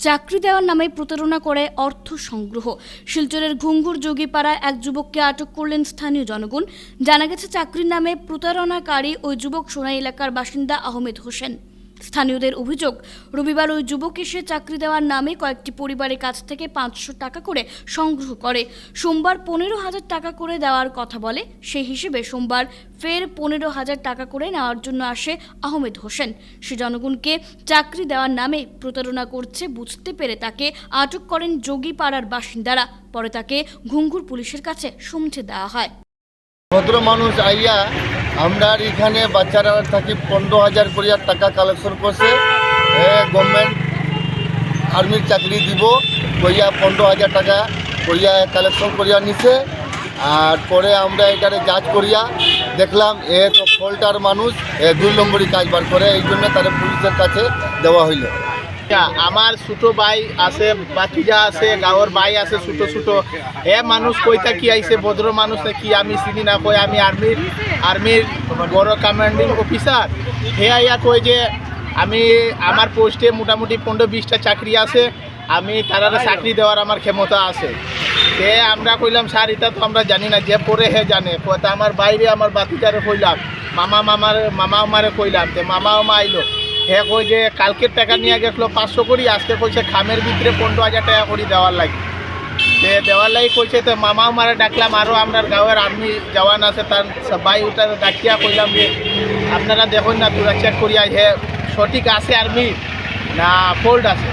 চাকরি দেওয়ার নামে প্রতারণা করে অর্থ সংগ্রহ। শিলচরের ঘুঙ্গুর যোগীপাড়ায় এক যুবককে আটক করলেন স্থানীয় জনগণ। জানা গেছে, চাকরির নামে প্রতারণাকারী ওই যুবক সোনাই এলাকার বাসিন্দা আহমেদ হোসেন। স্থানীয়দের অভিযোগ, রবিবার ওই যুবক এসে চাকরি দেওয়ার নামে কয়েকটি পরিবারের কাছ থেকে 500 টাকা করে সংগ্রহ করে। সোমবার 15,000 টাকা করে দেওয়ার কথা বলে। সেই হিসেবে সোমবার ফের 15,000 টাকা করে নেওয়ার জন্য আসে আহমেদ হোসেন। সে জনগণকে চাকরি দেওয়ার নামে প্রতারণা করছে বুঝতে পেরে তাকে আটক করেন যোগীপাড়ার বাসিন্দারা। পরে তাকে ঘুঙ্গুর পুলিশের কাছে সমঝে দেওয়া হয়। ভদ্র মানুষ আইয়া আমরা এখানে বাচ্চারা থাকি 15,000 করিয়া টাকা কালেকশন করছে। গভর্নমেন্ট আর্মির চাকরি দিব কইয়া 15,000 টাকা করিয়া কালেকশন করিয়া নিছে। আর পরে আমরা এটারে যাচ করিয়া দেখলাম তো ফল্টার মানুষ 2 নম্বরই কাজ বার করে, এই জন্য তারা পুলিশের কাছে দেওয়া হইল। আমার ছোট ভাই আছে, বাতিজা আছে, গাঁৱৰ ভাই আছে ছোট ছোট। মানুষ কইতা কি আইছে ভদ্র মানুষ কি আমি চিনি না, কই আমি আর্মির বড় কমান্ডিং অফিসার। আইয়া কই যে আমি আমার পোস্টে মোটামুটি 15-20টা চাকরি আছে, আমি তারা চাকরি দেওয়ার আমার ক্ষমতা আছে। আমরা কইলাম স্যার এটা তো আমরা জানি না, যে পরে জানে। কইতা আমার বাইরে আমার বাতিজারে কইলাম, মামা আমারে কইলাম, মামা আইলো। কই যে কালকের টাকা নিয়ে গেছিল 500 করি, আজকে কইছে খামের ভিতরে 15,000 টাকা করে দেওয়ার লাগে। দেওয়ার লাগে কইছে, তো মামাও মারে ডাকলাম, আরও আপনার গাঁয়ের আর্মি জওয়ান আছে, তার ভাই ওটা ডাকিয়া কইলাম যে আপনারা দেখুন না, তোরা চেক করিয়া সঠিক আছে আর্মি না ফল্ট আছে।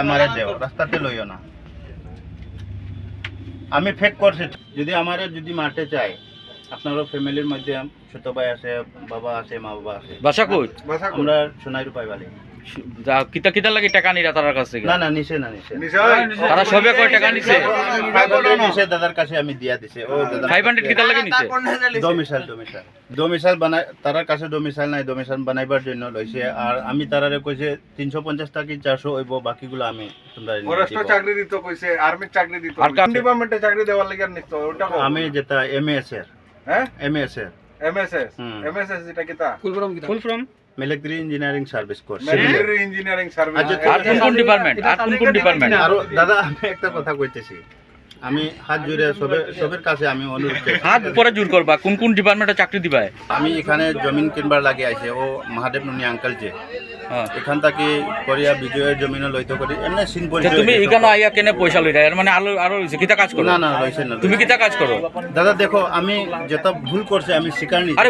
আমার দেও রাস্তাতে লইও না, আমি ফেক করছি। যদি আমার যদি মারতে চাই, আপনারও ফ্যামিলির মধ্যে ছোট ভাই আছে, বাবা আছে, মা বাবা আছে। বাসা কই? আমরা সোনাই রূপাই বালি। কিতা কিতা লাগি টাকা নিরা তার কাছে? না না, নিছে না, নিছে। তারা সবে কয় টাকা নিছে? 500 নিছে, দাদার কাছে আমি দিয়া দিছে। ও দাদা 500 কিতা লাগি নিছে? ডোমিসাইল বানাই, তারার কাছে ডোমিসাইল নাই, ডোমিসাইল বানাইবার জন্য লইছে। আর আমি তারারে কইছে 350 টাকা 400 হইব, বাকিগুলো আমি তোমরা ফরেস্ট চাকরি দিত কইছে, আর্মির চাকরি দিত, আর ডিপার্টমেন্টে চাকরি দেওয়ার লাগি আর নিত। ওটা আমি যেটা এমএস এর, হ্যাঁ এমএস এর এমএসএস এটা কিতা full form military engineering service course. Military engineering service. আর কোন ডিপার্টমেন্ট? আর কোন ডিপার্টমেন্ট? আর দাদা আমি একটা কথা কইতেছি, আমি হাত জুড়ে সবের কাছে আমি অনুরোধ করি, হাত পরে জোর করবা। কোন কোন ডিপার্টমেন্টে চাকরি দিবা? আমি এখানে জমিন কিনবার লাগে আইছে। ও মহাদেব নুনি আঙ্কেল যে এখান থেকে করিয়া বিজয়ের জমিনও লইতে করি এমনি সিন পরিচয়। তুমি এখানে আইয়া কেনে পয়সা লইরা? এর মানে আরো কিতা কাজ করো? না না, লইছে না। তুমি কিতা কাজ করো? দাদা দেখো, আমি যেটা ভুল করছে আমি স্বীকার নিচ্ছি। আরে